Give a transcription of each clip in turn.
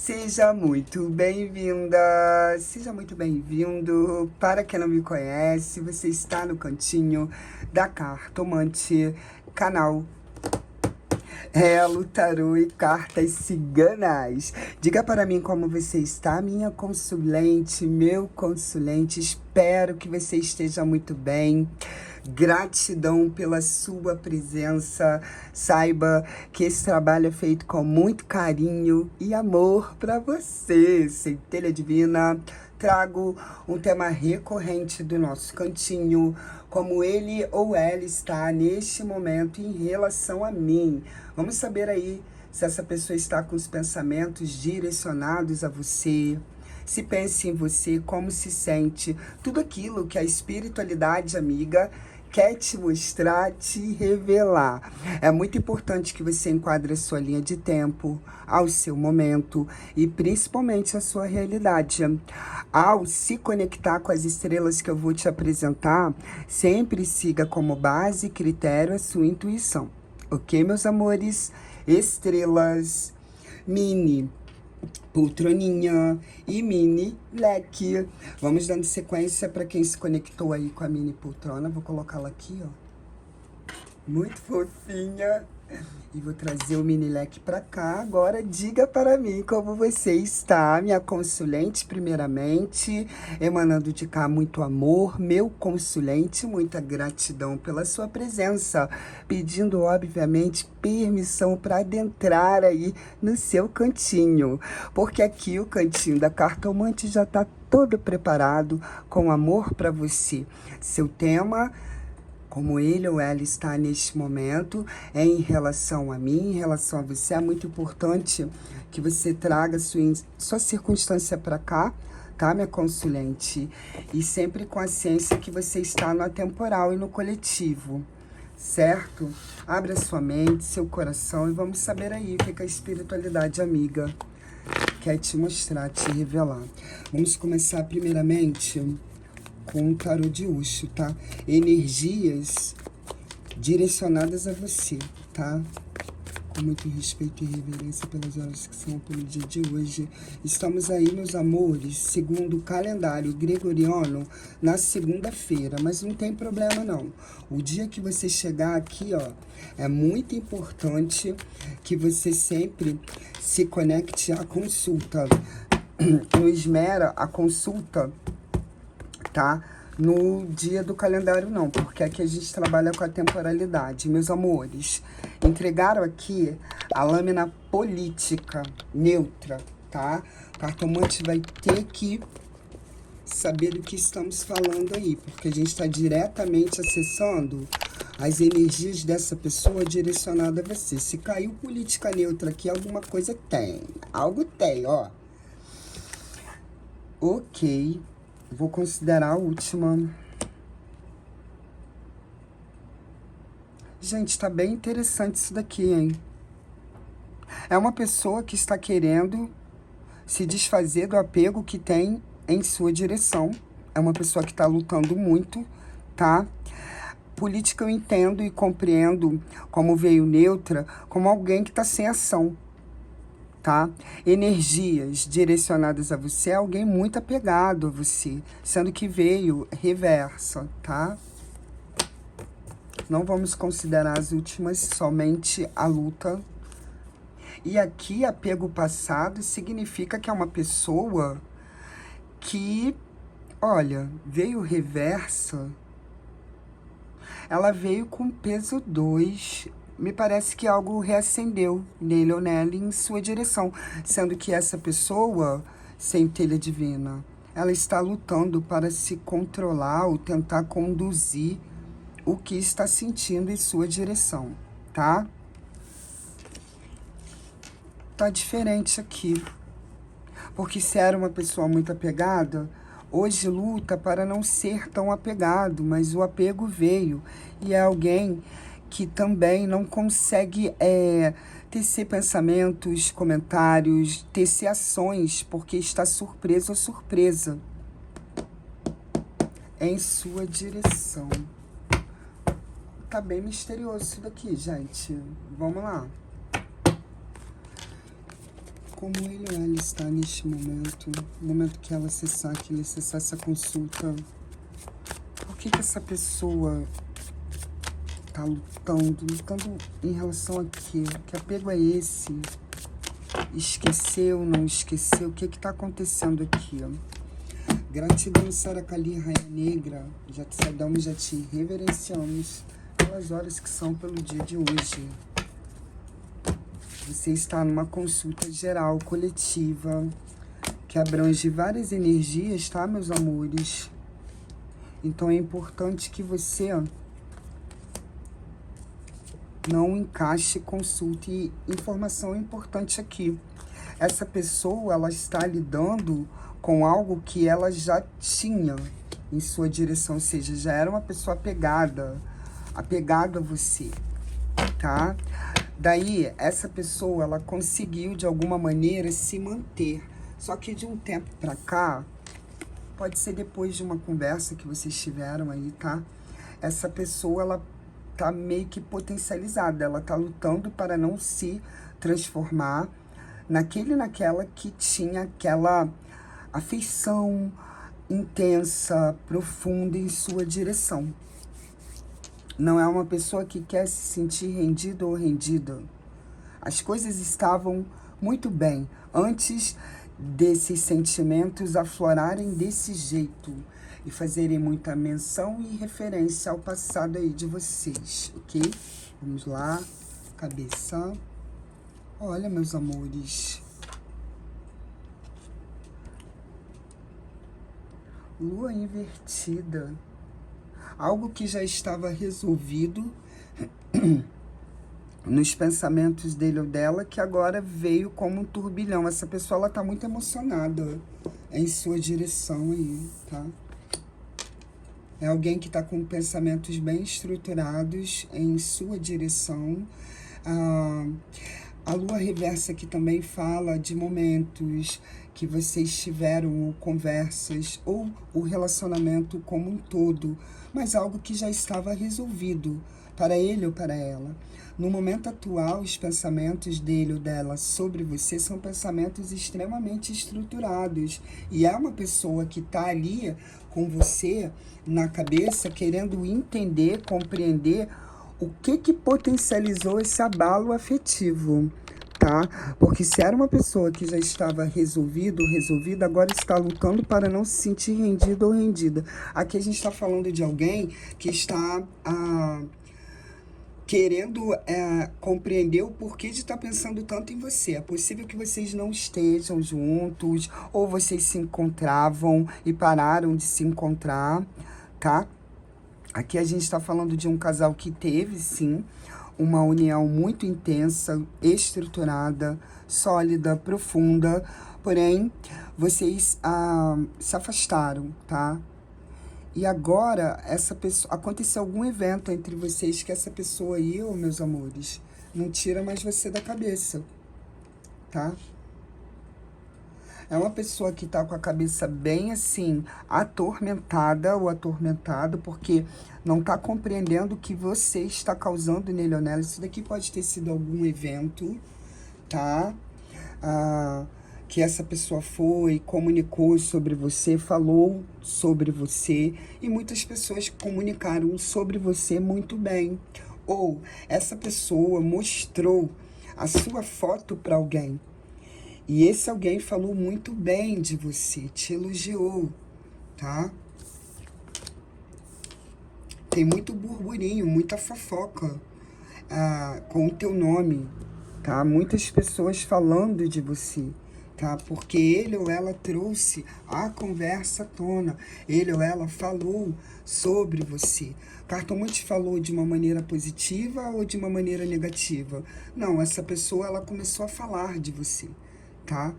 Seja muito bem-vinda, seja muito bem-vindo. Para quem não me conhece, você está no cantinho da Cartomante, canal Tarô e Cartas Ciganas. Diga para mim como você está, minha consulente, meu consulente. Espero que você esteja muito bem. Gratidão pela sua presença. Saiba que esse trabalho é feito com muito carinho e amor para você. Centelha Divina, trago um tema recorrente do nosso cantinho, como ele ou ela está neste momento em relação a mim. Vamos saber aí se essa pessoa está com os pensamentos direcionados a você, se pensa em você, como se sente, tudo aquilo que a espiritualidade amiga quer te mostrar, te revelar. É muito importante que você enquadre a sua linha de tempo, ao seu momento e principalmente a sua realidade. Ao se conectar com as estrelas que eu vou te apresentar, sempre siga como base e critério a sua intuição. Ok, meus amores? Estrelas, mini poltroninha e mini leque. Vamos dando sequência para quem se conectou aí com a mini poltrona. Vou colocá-la aqui, ó. Muito fofinha. E vou trazer o mini leque para cá. Agora, diga para mim como você está, minha consulente, primeiramente. Emanando de cá muito amor, meu consulente, muita gratidão pela sua presença. Pedindo, obviamente, permissão para adentrar aí no seu cantinho. Porque aqui o cantinho da Cartomante já está todo preparado com amor para você. Seu tema, como ele ou ela está neste momento, é em relação a mim, em relação a você. É muito importante que você traga sua circunstância para cá, tá, minha consulente? E sempre com a ciência que você está no atemporal e no coletivo, certo? Abra sua mente, seu coração e vamos saber aí o que a espiritualidade amiga quer te mostrar, te revelar. Vamos começar primeiramente com o tarô de Uxo, tá? Energias direcionadas a você, tá? Com muito respeito e reverência pelas horas que são pelo dia de hoje. Estamos aí, meus amores, segundo o calendário gregoriano, na segunda-feira, mas não tem problema não. O dia que você chegar aqui, ó, é muito importante que você sempre se conecte à consulta. Não esmera a consulta, tá? No dia do calendário não, porque aqui a gente trabalha com a temporalidade. Meus amores, entregaram aqui a lâmina política neutra, tá? O cartomante vai ter que saber do que estamos falando aí, porque a gente está diretamente acessando as energias dessa pessoa direcionada a você. Se caiu política neutra aqui, alguma coisa tem. Algo tem, ó. Ok. Vou considerar a última. Gente, tá bem interessante isso daqui, hein? É uma pessoa que está querendo se desfazer do apego que tem em sua direção. É uma pessoa que está lutando muito, tá? Política eu entendo e compreendo, como veio neutra, como alguém que está sem ação, tá? Energias direcionadas a você é alguém muito apegado a você, sendo que veio reversa, tá? Não vamos considerar as últimas, somente a luta. E aqui, apego passado significa que é uma pessoa que, olha, veio reversa, ela veio com peso 2. Me parece que algo reacendeu nele ou nela em sua direção, sendo que essa pessoa, centelha divina, ela está lutando para se controlar ou tentar conduzir o que está sentindo em sua direção, tá? Tá diferente aqui, porque se era uma pessoa muito apegada, hoje luta para não ser tão apegado, mas o apego veio e é alguém que também não consegue tecer pensamentos, comentários, tecer ações, porque está surpreso ou surpresa em sua direção. Tá bem misterioso isso daqui, gente. Vamos lá. como ele ou ela está neste momento, no momento que ela acessar essa consulta. Por que essa pessoa está lutando em relação a quê? Que apego é esse? Esqueceu, não esqueceu? O que está acontecendo aqui? Gratidão, Sara Kali, Rainha Negra. Já te saudamos, já te reverenciamos pelas horas que são pelo dia de hoje. Você está numa consulta geral, coletiva, que abrange várias energias, tá, meus amores? Então é importante que você não encaixe consulta. E informação importante aqui. Essa pessoa, ela está lidando com algo que ela já tinha em sua direção, ou seja, já era uma pessoa apegada a você, tá? Daí, essa pessoa, ela conseguiu, de alguma maneira, se manter. Só que de um tempo pra cá, pode ser depois de uma conversa que vocês tiveram aí, tá? Essa pessoa, ela tá meio que potencializada. Ela tá lutando para não se transformar naquela que tinha aquela afeição intensa, profunda em sua direção. Não é uma pessoa que quer se sentir rendido ou rendida. As coisas estavam muito bem antes desses sentimentos aflorarem desse jeito e fazerem muita menção e referência ao passado aí de vocês, ok? Vamos lá, cabeça. Olha, meus amores. Lua invertida. Algo que já estava resolvido nos pensamentos dele ou dela, que agora veio como um turbilhão. Essa pessoa, ela tá muito emocionada em sua direção aí, tá? É alguém que tá com pensamentos bem estruturados em sua direção. A lua reversa aqui também fala de momentos que vocês tiveram conversas ou o relacionamento como um todo, mas algo que já estava resolvido para ele ou para ela. No momento atual, os pensamentos dele ou dela sobre você são pensamentos extremamente estruturados. E é uma pessoa que está ali com você na cabeça, querendo entender, compreender o que potencializou esse abalo afetivo, tá? Porque se era uma pessoa que já estava resolvida, agora está lutando para não se sentir rendido ou rendida. Aqui a gente está falando de alguém que está querendo compreender o porquê de estar pensando tanto em você. É possível que vocês não estejam juntos, ou vocês se encontravam e pararam de se encontrar, tá? Aqui a gente está falando de um casal que teve, sim, uma união muito intensa, estruturada, sólida, profunda, porém, vocês se afastaram, tá? E agora, essa pessoa, aconteceu algum evento entre vocês que essa pessoa aí, ô, meus amores, não tira mais você da cabeça, tá? É uma pessoa que tá com a cabeça bem, assim, atormentada ou atormentado, porque não tá compreendendo o que você está causando nele ou nela. Isso daqui pode ter sido algum evento, tá? Que essa pessoa foi, comunicou sobre você, falou sobre você, e muitas pessoas comunicaram sobre você muito bem. Ou essa pessoa mostrou a sua foto para alguém. E esse alguém falou muito bem de você, te elogiou, tá? Tem muito burburinho, muita fofoca com o teu nome, tá? Muitas pessoas falando de você, tá? Porque ele ou ela trouxe a conversa à tona, ele ou ela falou sobre você. O cartomante falou de uma maneira positiva ou de uma maneira negativa? Não, essa pessoa, ela começou a falar de você, tá?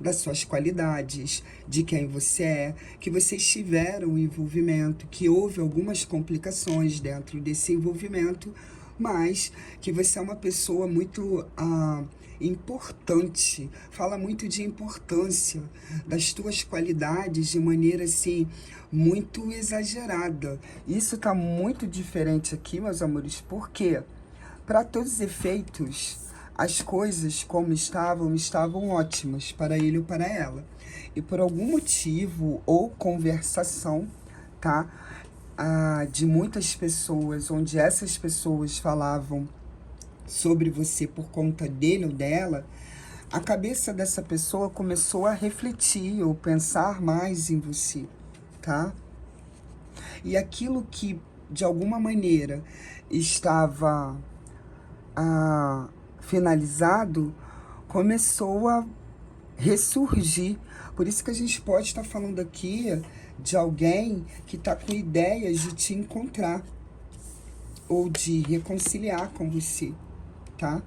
Das suas qualidades, de quem você é, que vocês tiveram um envolvimento, que houve algumas complicações dentro desse envolvimento, mas que você é uma pessoa muito importante, fala muito de importância das tuas qualidades de maneira assim, muito exagerada. Isso tá muito diferente aqui, meus amores, porque para todos os efeitos, as coisas como estavam ótimas para ele ou para ela. E por algum motivo ou conversação, tá? De muitas pessoas, onde essas pessoas falavam sobre você por conta dele ou dela, a cabeça dessa pessoa começou a refletir ou pensar mais em você, tá? E aquilo que, de alguma maneira, estava finalizado, começou a ressurgir. Por isso que a gente pode estar falando aqui de alguém que está com ideias de te encontrar ou de reconciliar com você, tá?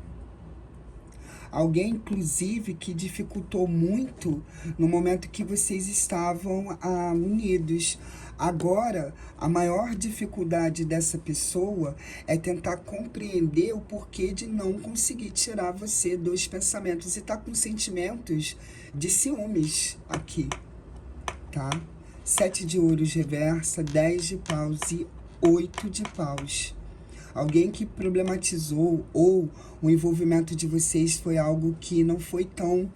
Alguém, inclusive, que dificultou muito no momento que vocês estavam unidos. Agora, a maior dificuldade dessa pessoa é tentar compreender o porquê de não conseguir tirar você dos pensamentos. E tá com sentimentos de ciúmes aqui, tá? 7 de ouros reversa, 10 de paus e 8 de paus. Alguém que problematizou ou o envolvimento de vocês foi algo que não foi tão...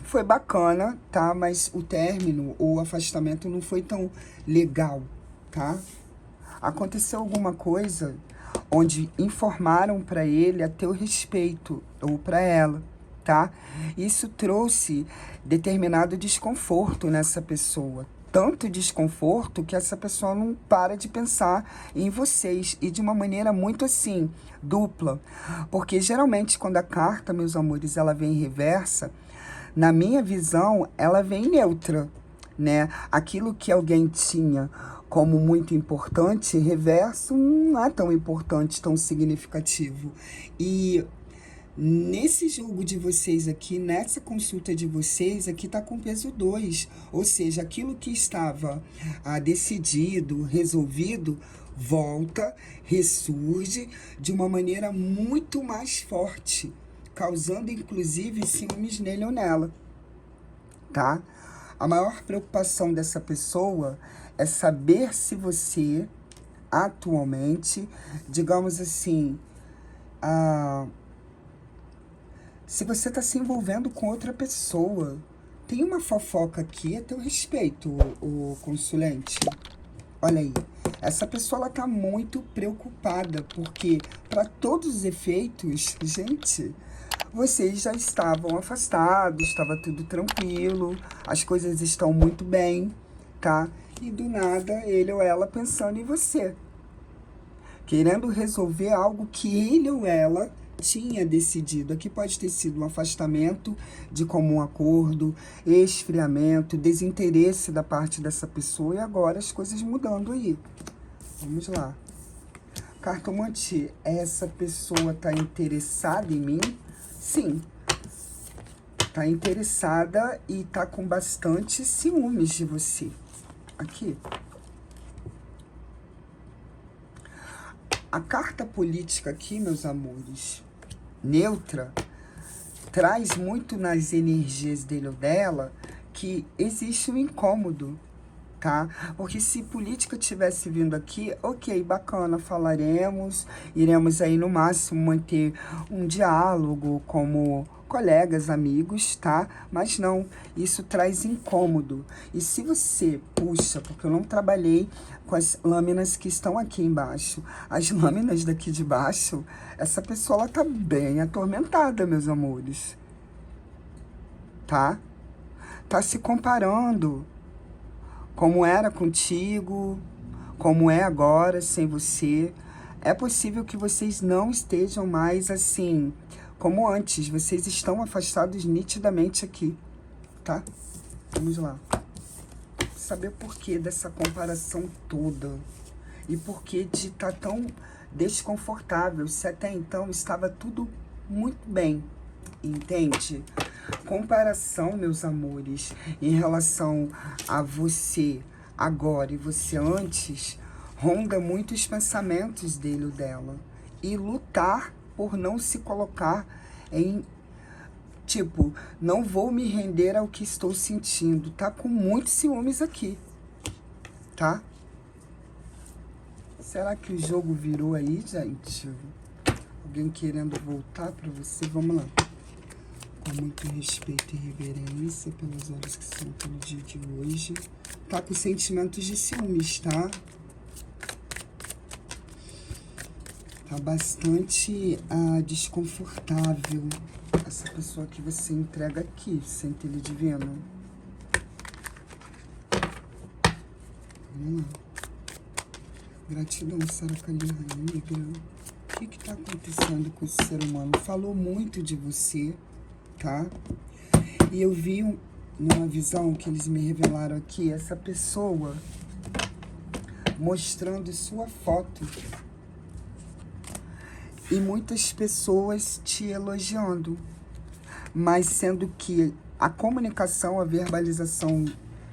foi bacana, tá? Mas o término ou o afastamento não foi tão legal, tá? Aconteceu alguma coisa onde informaram para ele a teu respeito ou para ela, tá? Isso trouxe determinado desconforto nessa pessoa. Tanto desconforto que essa pessoa não para de pensar em vocês. E de uma maneira muito assim, dupla. Porque geralmente quando a carta, meus amores, ela vem em reversa, na minha visão, ela vem neutra, né? Aquilo que alguém tinha como muito importante, reverso não é tão importante, tão significativo. E nesse jogo de vocês aqui, nessa consulta de vocês, aqui tá com peso 2. Ou seja, aquilo que estava decidido, resolvido, volta, ressurge de uma maneira muito mais forte, causando inclusive ciúmes nele ou nela, tá? A maior preocupação dessa pessoa é saber se você, atualmente, digamos assim, se você está se envolvendo com outra pessoa. Tem uma fofoca aqui a teu respeito, o consulente. Olha aí, essa pessoa ela tá muito preocupada, porque para todos os efeitos, gente, vocês já estavam afastados, estava tudo tranquilo, as coisas estão muito bem, tá? E do nada, ele ou ela pensando em você, querendo resolver algo que ele ou ela tinha decidido. Aqui pode ter sido um afastamento de comum acordo, esfriamento, desinteresse da parte dessa pessoa, e agora as coisas mudando aí. Vamos lá. Cartomante, essa pessoa tá interessada em mim? Sim. Tá interessada e tá com bastante ciúmes de você. Aqui. A carta política aqui, meus amores, neutra, traz muito nas energias dele ou dela que existe um incômodo, tá? Porque se política tivesse vindo aqui, ok, bacana, falaremos, iremos aí no máximo manter um diálogo como colegas, amigos, tá? Mas não, isso traz incômodo. E se você puxa, porque eu não trabalhei com as lâminas que estão aqui embaixo, as lâminas daqui de baixo, essa pessoa ela tá bem atormentada, meus amores, tá? Tá se comparando como era contigo, como é agora sem você. É possível que vocês não estejam mais assim como antes. Vocês estão afastados nitidamente aqui, tá? Vamos lá. Saber o porquê dessa comparação toda. E porquê de estar tão desconfortável. Se até então estava tudo muito bem. Entende? Comparação, meus amores, em relação a você agora e você antes, ronda muito os pensamentos dele ou dela. E lutar por não se colocar em, tipo, não vou me render ao que estou sentindo. Tá com muitos ciúmes aqui, tá? Será que o jogo virou aí, gente? alguém querendo voltar pra você. Vamos lá. Com muito respeito e reverência pelas horas que são pelo dia de hoje. Tá com sentimentos de ciúmes, tá? Tá bastante desconfortável essa pessoa que você entrega aqui, centelha divina. Vamos lá. Gratidão, Saracali Rainha. O que tá acontecendo com esse ser humano? Falou muito de você, tá? E eu vi numa visão que eles me revelaram aqui, essa pessoa mostrando sua foto. E muitas pessoas te elogiando. Mas sendo que a comunicação, a verbalização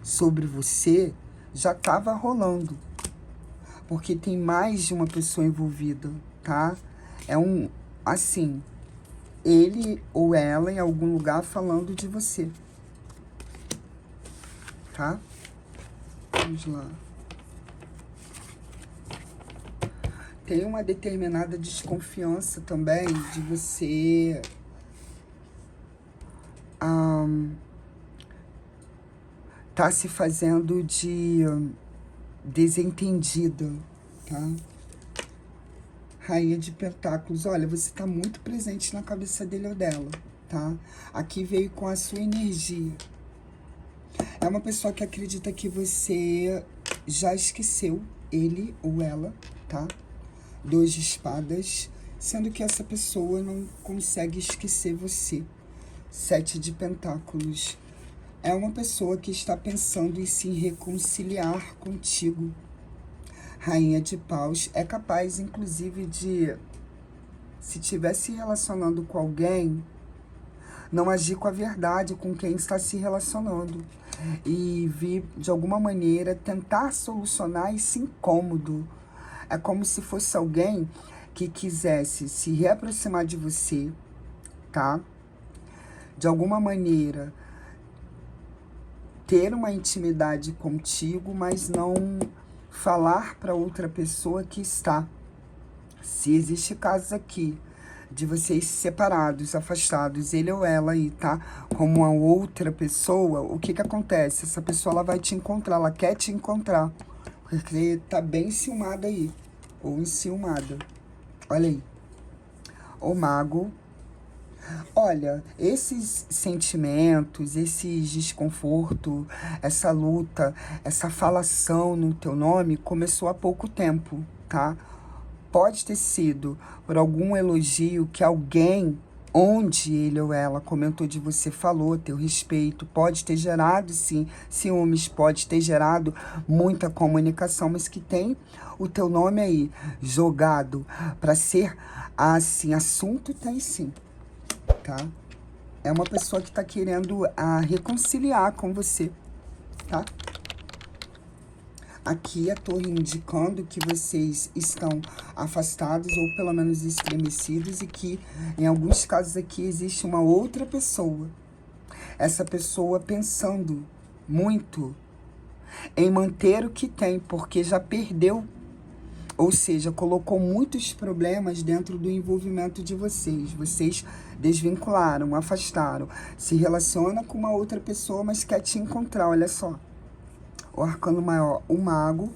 sobre você já estava rolando. Porque tem mais de uma pessoa envolvida, tá? É assim, ele ou ela em algum lugar falando de você. Tá? Vamos lá. Tem uma determinada desconfiança também de você tá se fazendo de desentendida, tá? Rainha de Pentáculos, olha, você tá muito presente na cabeça dele ou dela, tá? Aqui veio com a sua energia. É uma pessoa que acredita que você já esqueceu ele ou ela, tá? 2 de espadas, sendo que essa pessoa não consegue esquecer você. 7 de pentáculos. É uma pessoa que está pensando em se reconciliar contigo. Rainha de paus. É capaz, inclusive, de, se estiver se relacionando com alguém, não agir com a verdade com quem está se relacionando. E vir, de alguma maneira, tentar solucionar esse incômodo. É como se fosse alguém que quisesse se reaproximar de você, tá? De alguma maneira, ter uma intimidade contigo, mas não falar para outra pessoa que está. Se existe casos aqui de vocês separados, afastados, ele ou ela aí, tá? Como uma outra pessoa, o que que acontece? Essa pessoa, ela vai te encontrar, ela quer te encontrar, porque tá bem enciumada aí, ou enciumada. Olha aí. O mago. Olha, esses sentimentos, esses desconforto, essa luta, essa falação no teu nome começou há pouco tempo, tá? Pode ter sido por algum elogio que alguém, onde ele ou ela comentou de você, falou, teu respeito, pode ter gerado, sim, ciúmes, pode ter gerado muita comunicação, mas que tem o teu nome aí jogado para ser, assim, assunto tem sim. Tá? É uma pessoa que tá querendo reconciliar com você, tá? Aqui a torre indicando que vocês estão afastados ou pelo menos estremecidos e que em alguns casos aqui existe uma outra pessoa. Essa pessoa pensando muito em manter o que tem, porque já perdeu. Ou seja, colocou muitos problemas dentro do envolvimento de vocês. Vocês desvincularam, afastaram. Se relaciona com uma outra pessoa, mas quer te encontrar, olha só. O arcano maior, o mago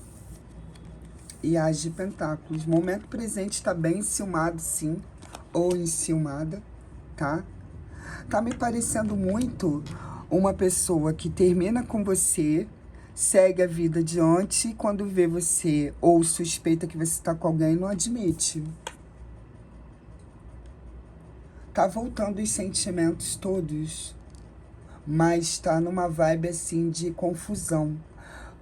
e as de pentáculos. Momento presente está bem enciumado, sim. Ou enciumada, tá? Tá me parecendo muito uma pessoa que termina com você, segue a vida adiante e quando vê você ou suspeita que você está com alguém, não admite. Tá voltando os sentimentos todos, mas tá numa vibe assim de confusão.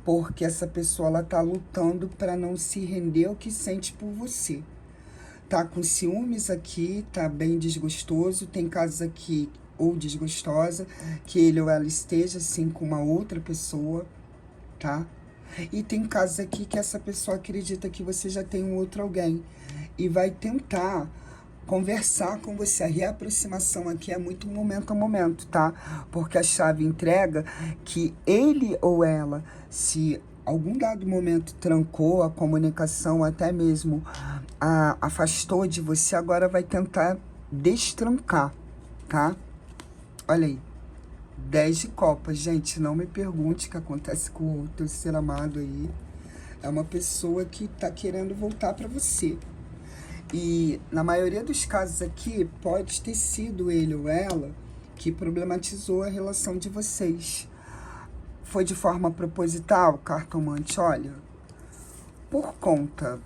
Porque essa pessoa, ela tá lutando para não se render ao que sente por você. Tá com ciúmes aqui, tá bem desgostoso. Tem casos aqui, ou desgostosa, que ele ou ela esteja assim com uma outra pessoa, tá? E tem casos aqui que essa pessoa acredita que você já tem um outro alguém e vai tentar conversar com você. A reaproximação aqui é muito momento a momento, tá? Porque a chave entrega que ele ou ela se algum dado momento trancou a comunicação, até mesmo afastou de você, agora vai tentar destrancar, tá? Olha aí, 10 de copas, gente, não me pergunte o que acontece com o teu ser amado aí. É uma pessoa que tá querendo voltar para você. E na maioria dos casos aqui, pode ter sido ele ou ela que problematizou a relação de vocês. Foi de forma proposital, cartomante? Olha, por conta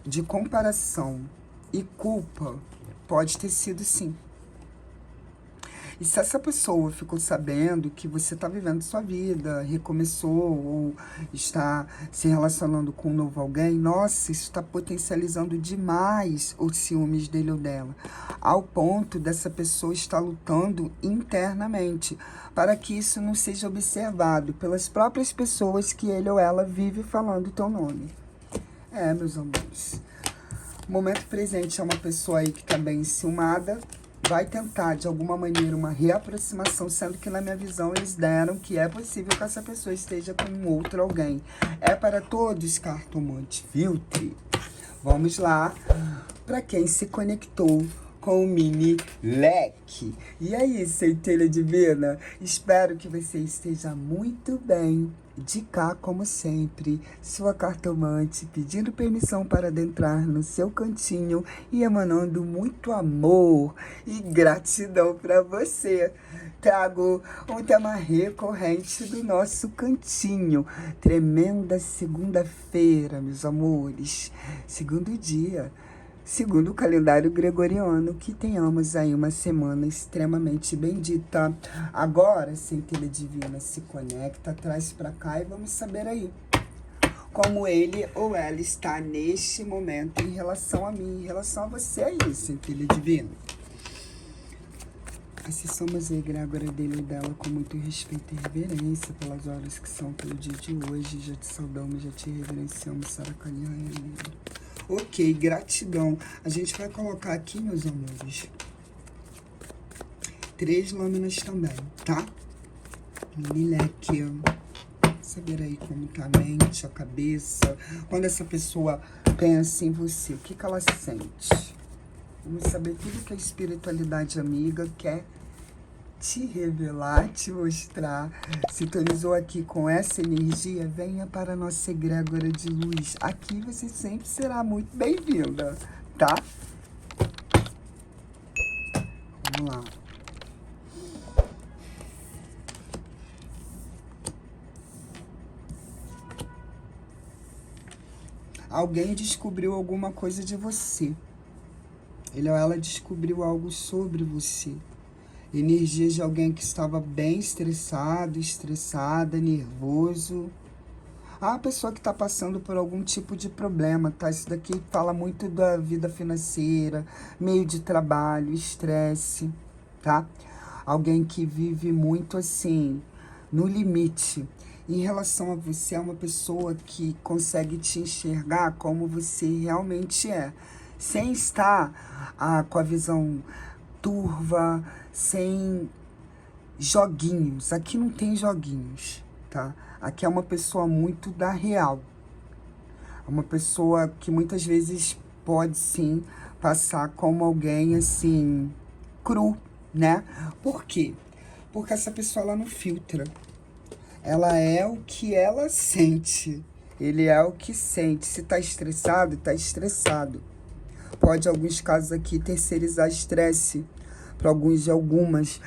de comparação e culpa, pode ter sido sim. E se essa pessoa ficou sabendo que você está vivendo sua vida, recomeçou ou está se relacionando com um novo alguém, nossa, isso está potencializando demais os ciúmes dele ou dela, ao ponto dessa pessoa estar lutando internamente para que isso não seja observado pelas próprias pessoas que ele ou ela vive falando o teu nome. Meus amores, o momento presente é uma pessoa aí que está bem enciumada, vai tentar, de alguma maneira, uma reaproximação, sendo que, na minha visão, eles deram que é possível que essa pessoa esteja com um outro alguém. É para todos, cartomante, filtre. Vamos lá, para quem se conectou com o mini leque. E aí, centelha divina? Espero que você esteja muito bem. De cá, como sempre, sua cartomante pedindo permissão para adentrar no seu cantinho e emanando muito amor e gratidão para você. Trago um tema recorrente do nosso cantinho. Tremenda segunda-feira, meus amores. Segundo dia. Segundo o calendário gregoriano, que tenhamos aí uma semana extremamente bendita. Agora, centelha divina se conecta, traz pra cá e vamos saber aí como ele ou ela está neste momento em relação a mim, em relação a você aí, centelha divina. Acessamos a egrégora dele e dela com muito respeito e reverência pelas horas que são pelo dia de hoje. Já te saudamos, já te reverenciamos, Saracaniaia. Ok, gratidão. A gente vai colocar aqui, meus amores, 3 lâminas também, tá? Mini leque. Saber aí como tá a mente, a cabeça. Quando essa pessoa pensa em você, o que que ela sente? Vamos saber tudo que a espiritualidade amiga quer te revelar, te mostrar. Sintonizou aqui com essa energia, venha para a nossa egrégora de luz. Aqui você sempre será muito bem-vinda, tá? Vamos lá. Alguém descobriu alguma coisa de você. Ele ou ela descobriu algo sobre você. Energias de alguém que estava bem estressado, estressada, nervoso. A pessoa que está passando por algum tipo de problema, tá? Isso daqui fala muito da vida financeira, meio de trabalho, estresse, tá? Alguém que vive muito assim, no limite. Em relação a você, é uma pessoa que consegue te enxergar como você realmente é. Sem estar com a visão turva, sem joguinhos. Aqui não tem joguinhos, tá? Aqui é uma pessoa muito da real. É uma pessoa que muitas vezes pode, sim, passar como alguém, assim, cru, né? Por quê? Porque essa pessoa, ela não filtra. Ela é o que ela sente. Ele é o que sente. Se tá estressado, tá estressado. Pode, em alguns casos aqui, terceirizar estresse para alguns e algumas.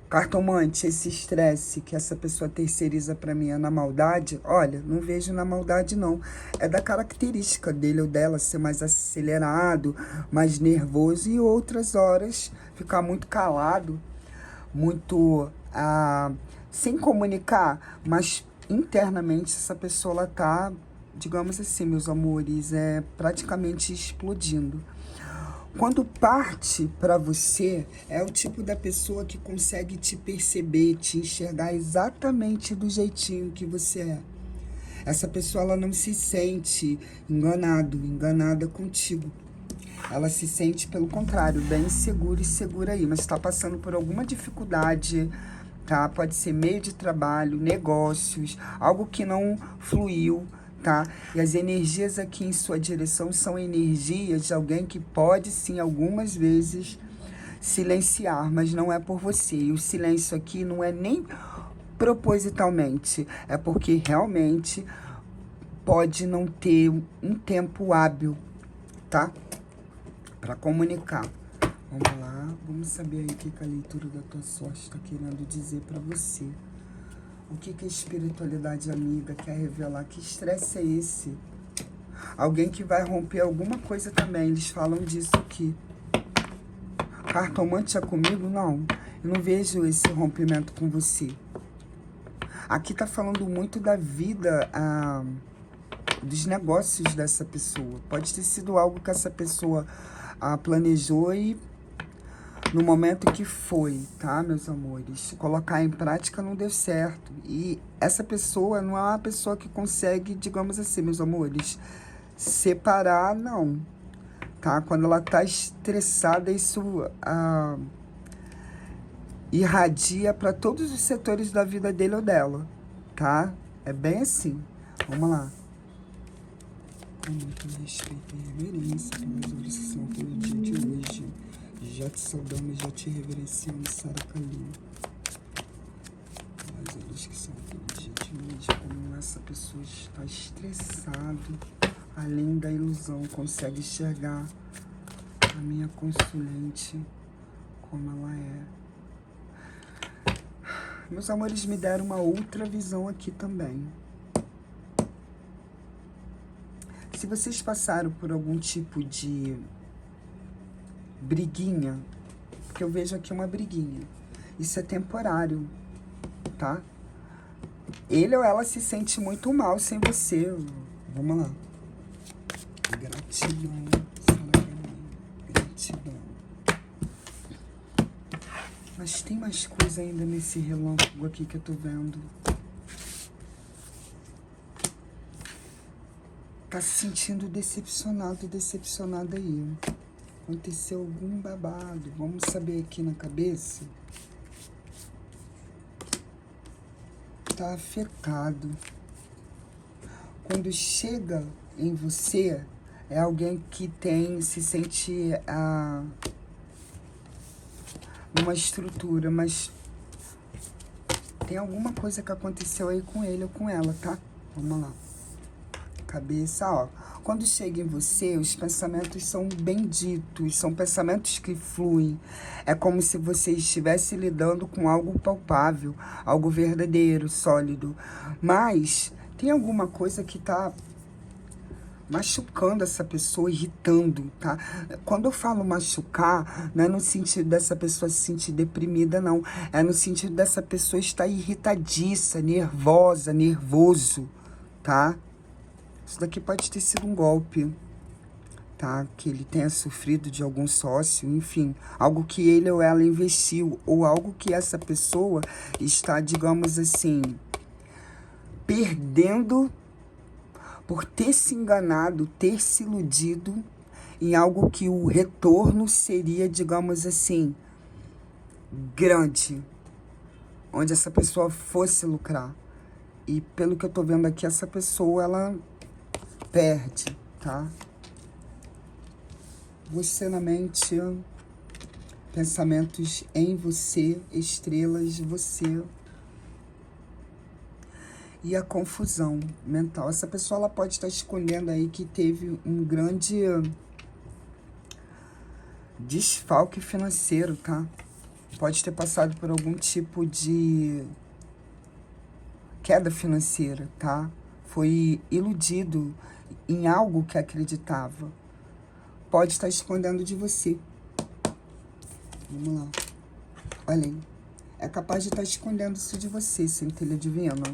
Cartomante, esse estresse que essa pessoa terceiriza para mim é na maldade? Olha, não vejo na maldade, não. É da característica dele ou dela ser mais acelerado, mais nervoso e outras horas ficar muito calado, muito sem comunicar, mas internamente essa pessoa ela tá, digamos assim, meus amores, praticamente explodindo. Quando parte para você, é o tipo da pessoa que consegue te perceber, te enxergar exatamente do jeitinho que você é. Essa pessoa, ela não se sente enganada contigo. Ela se sente, pelo contrário, bem segura e segura aí, mas está passando por alguma dificuldade, tá? Pode ser meio de trabalho, negócios, algo que não fluiu, tá? E as energias aqui em sua direção são energias de alguém que pode, sim, algumas vezes silenciar, mas não é por você. E o silêncio aqui não é nem propositalmente, é porque realmente pode não ter um tempo hábil, tá? Para comunicar. Vamos lá, vamos saber aí o que a leitura da tua sorte está querendo dizer para você. O que a espiritualidade amiga quer revelar? Que estresse é esse? Alguém que vai romper alguma coisa também, eles falam disso aqui. Cartomante é comigo? Não, eu não vejo esse rompimento com você. Aqui tá falando muito da vida, dos negócios dessa pessoa. Pode ter sido algo que essa pessoa planejou e no momento que foi, tá, meus amores? Colocar em prática não deu certo. E essa pessoa não é uma pessoa que consegue, digamos assim, meus amores, separar, não. Tá? Quando ela tá estressada, isso irradia para todos os setores da vida dele ou dela, tá? É bem assim. Vamos lá. Com muito respeito e reverência pelas horas que são pelo dia de hoje. Já te saudamos, já te reverenciamos, Sara Kali. Pelas horas que são pelo dia de hoje, como essa pessoa está estressada, além da ilusão, consegue enxergar a minha consulente como ela é. Meus amores me deram uma outra visão aqui também. Se vocês passaram por algum tipo de briguinha, porque eu vejo aqui uma briguinha, isso é temporário, tá? Ele ou ela se sente muito mal sem você. Vamos lá. Gratidão, gratidão. Mas tem mais coisa ainda nesse relâmpago aqui que eu tô vendo. Tá se sentindo decepcionado, decepcionada aí. Aconteceu algum babado. Vamos saber aqui na cabeça. Tá afetado. Quando chega em você, é alguém que se sente numa estrutura, mas tem alguma coisa que aconteceu aí com ele ou com ela, tá? Vamos lá. Cabeça, ó. Quando chega em você, os pensamentos são benditos, são pensamentos que fluem. É como se você estivesse lidando com algo palpável, algo verdadeiro, sólido. Mas tem alguma coisa que tá machucando essa pessoa, irritando, tá? Quando eu falo machucar, não é no sentido dessa pessoa se sentir deprimida, não. É no sentido dessa pessoa estar irritadiça, nervosa, nervoso, tá? Isso daqui pode ter sido um golpe, tá? Que ele tenha sofrido de algum sócio, enfim. Algo que ele ou ela investiu, ou algo que essa pessoa está, digamos assim, perdendo por ter se enganado, ter se iludido em algo que o retorno seria, digamos assim, grande. Onde essa pessoa fosse lucrar. E pelo que eu tô vendo aqui, essa pessoa, ela perde, tá? Você na mente, pensamentos em você, estrelas, você. E a confusão mental. Essa pessoa, ela pode estar escondendo aí que teve um grande desfalque financeiro, tá? Pode ter passado por algum tipo de queda financeira, tá? Foi iludido em algo que acreditava. Pode estar escondendo de você. Vamos lá. Olha aí. É capaz de estar escondendo isso de você, centelha divina.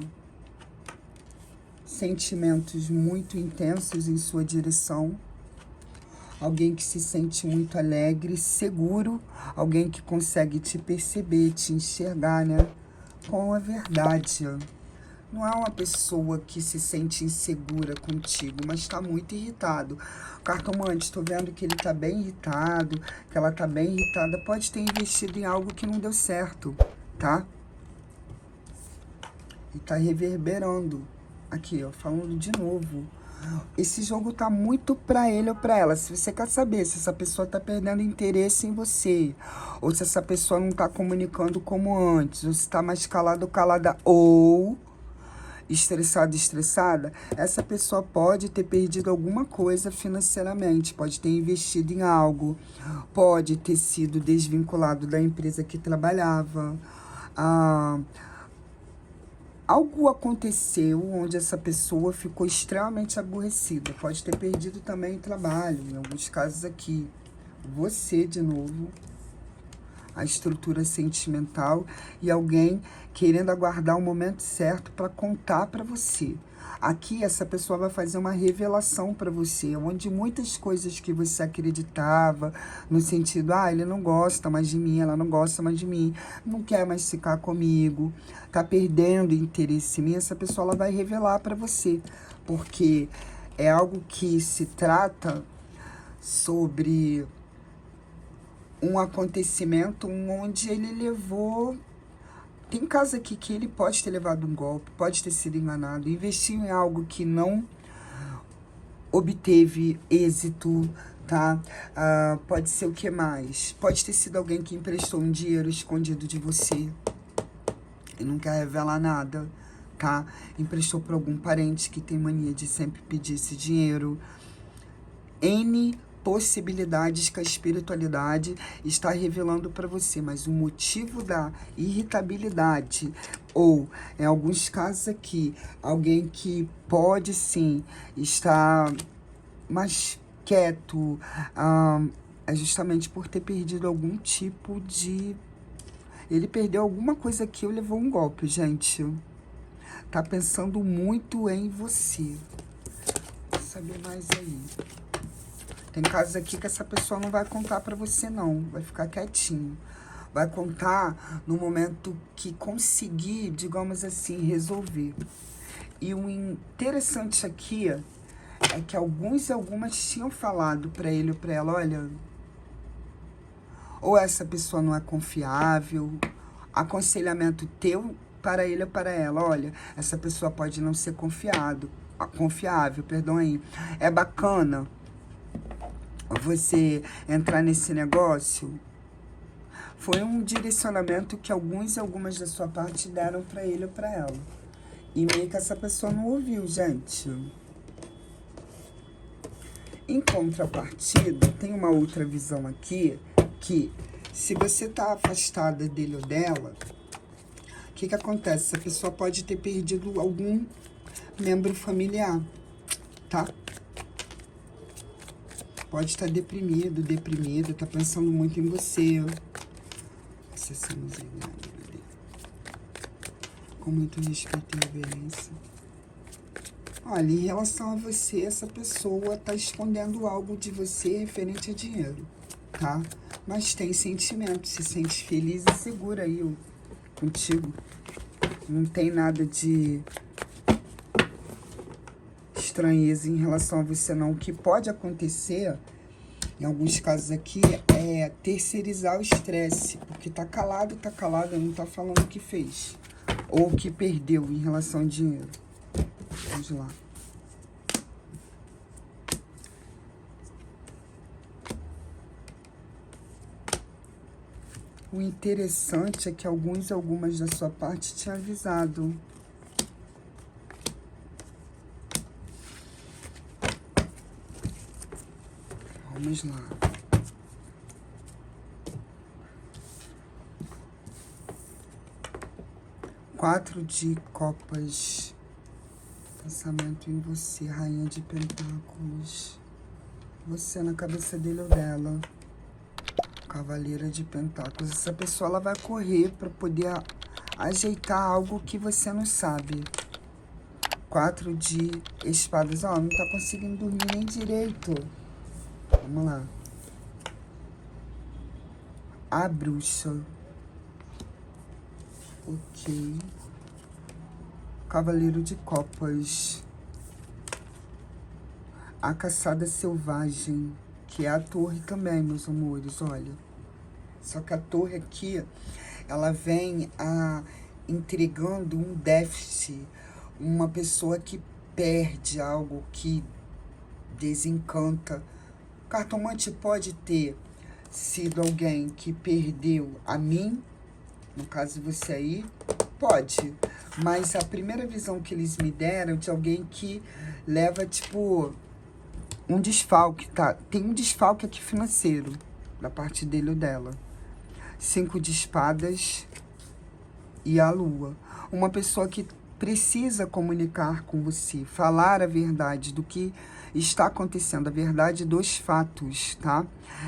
Sentimentos muito intensos em sua direção. Alguém que se sente muito alegre, seguro. Alguém que consegue te perceber, te enxergar, né? Com a verdade. Não é uma pessoa que se sente insegura contigo, mas está muito irritado. Cartomante, estou vendo que ele está bem irritado, que ela está bem irritada. Pode ter investido em algo que não deu certo, tá? E está reverberando Aqui, ó, falando de novo. Esse jogo tá muito pra ele ou pra ela. Se você quer saber se essa pessoa tá perdendo interesse em você, ou se essa pessoa não tá comunicando como antes, ou se tá mais calado ou calada, ou estressada, essa pessoa pode ter perdido alguma coisa financeiramente, pode ter investido em algo, pode ter sido desvinculado da empresa que trabalhava. Algo aconteceu onde essa pessoa ficou extremamente aborrecida. Pode ter perdido também o trabalho, em alguns casos aqui. Você, de novo, a estrutura sentimental e alguém querendo aguardar o momento certo para contar para você. Aqui, essa pessoa vai fazer uma revelação para você, onde muitas coisas que você acreditava, no sentido, ele não gosta mais de mim, ela não gosta mais de mim, não quer mais ficar comigo, tá perdendo interesse em mim, essa pessoa ela vai revelar para você, porque é algo que se trata sobre um acontecimento onde ele levou... Tem casos aqui que ele pode ter levado um golpe, pode ter sido enganado, investiu em algo que não obteve êxito, tá? Pode ser o que mais? Pode ter sido alguém que emprestou um dinheiro escondido de você e não quer revelar nada, tá? Emprestou para algum parente que tem mania de sempre pedir esse dinheiro. N possibilidades que a espiritualidade está revelando para você, mas o motivo da irritabilidade, ou em alguns casos aqui, alguém que pode sim estar mais quieto, é justamente por ter perdido algum tipo de... Ele perdeu alguma coisa aqui ou levou um golpe, gente. Tá pensando muito em você. Vou saber mais aí. Tem casos aqui que essa pessoa não vai contar pra você, não. Vai ficar quietinho. Vai contar no momento que conseguir, digamos assim, resolver. E o interessante aqui é que alguns e algumas tinham falado pra ele ou pra ela, olha, ou essa pessoa não é confiável, aconselhamento teu para ele ou para ela, olha, essa pessoa pode não ser confiável, perdão aí. É bacana você entrar nesse negócio. Foi um direcionamento que alguns e algumas da sua parte deram para ele ou para ela. E meio que essa pessoa não ouviu, gente. Em contrapartida, tem uma outra visão aqui, que se você tá afastada dele ou dela, o que acontece? Essa pessoa pode ter perdido algum membro familiar, tá? Pode estar deprimido, deprimida, tá pensando muito em você. Com muito respeito e reverência. Olha, em relação a você, essa pessoa tá escondendo algo de você referente a dinheiro, tá? Mas tem sentimento, se sente feliz e segura aí contigo. Não tem nada de estranheza em relação a você, não. O que pode acontecer, em alguns casos aqui, é terceirizar o estresse, porque tá calado, não tá falando o que fez, ou o que perdeu em relação ao dinheiro. Vamos lá. O interessante é que alguns e algumas da sua parte tinham avisado. Vamos lá. Quatro de copas. Pensamento em você, rainha de pentáculos. Você na cabeça dele ou dela. Cavaleira de pentáculos. Essa pessoa ela vai correr para poder ajeitar algo que você não sabe. Quatro de espadas. Ó, não tá conseguindo dormir nem direito. Vamos lá. A bruxa. Ok. Cavaleiro de copas. A caçada selvagem, que é a torre também, meus amores, olha. Só que a torre aqui, ela vem entregando um déficit, uma pessoa que perde algo, que desencanta. O cartomante pode ter sido alguém que perdeu a mim, no caso você aí, pode. Mas a primeira visão que eles me deram é de alguém que leva, tipo, um desfalque, tá? Tem um desfalque aqui financeiro, da parte dele ou dela. 5 de espadas e a lua. Uma pessoa que precisa comunicar com você, falar a verdade do que está acontecendo, a verdade dos fatos, tá?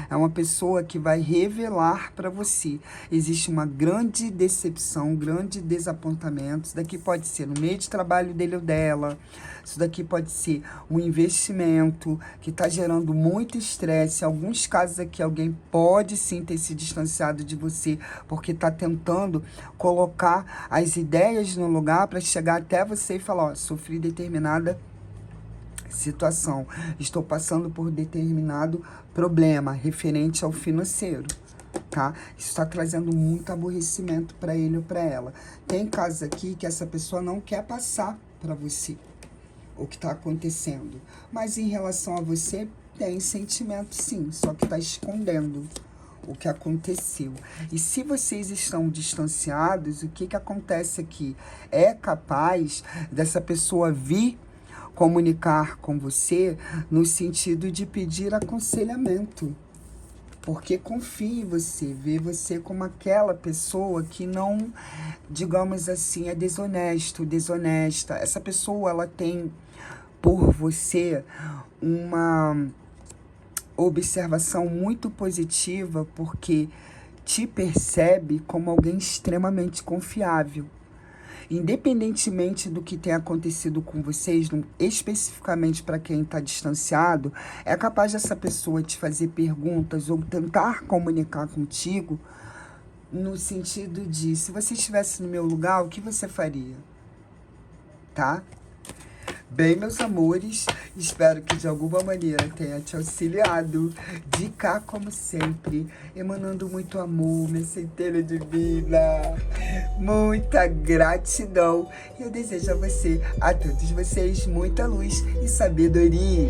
É uma pessoa que vai revelar para você. Existe uma grande decepção, um grande desapontamento. Isso daqui pode ser no meio de trabalho dele ou dela. Isso daqui pode ser um investimento que está gerando muito estresse. Em alguns casos aqui, alguém pode sim ter se distanciado de você, porque está tentando colocar as ideias no lugar para chegar até você e falar, ó, sofri determinada situação, estou passando por determinado problema referente ao financeiro, tá? Isso está trazendo muito aborrecimento para ele ou para ela. Tem casos aqui que essa pessoa não quer passar para você o que está acontecendo, mas em relação a você tem sentimento sim, só que está escondendo o que aconteceu. E se vocês estão distanciados, o que acontece aqui? É capaz dessa pessoa vir comunicar com você no sentido de pedir aconselhamento, porque confia em você, vê você como aquela pessoa que não, digamos assim, é desonesta. Essa pessoa, ela tem por você uma observação muito positiva, porque te percebe como alguém extremamente confiável. Independentemente do que tenha acontecido com vocês, especificamente para quem está distanciado, é capaz dessa pessoa te fazer perguntas ou tentar comunicar contigo no sentido de, se você estivesse no meu lugar, o que você faria? Tá? Bem, meus amores, espero que de alguma maneira tenha te auxiliado. De cá, como sempre, emanando muito amor, minha centelha divina. Muita gratidão. E eu desejo a você, a todos vocês, muita luz e sabedoria.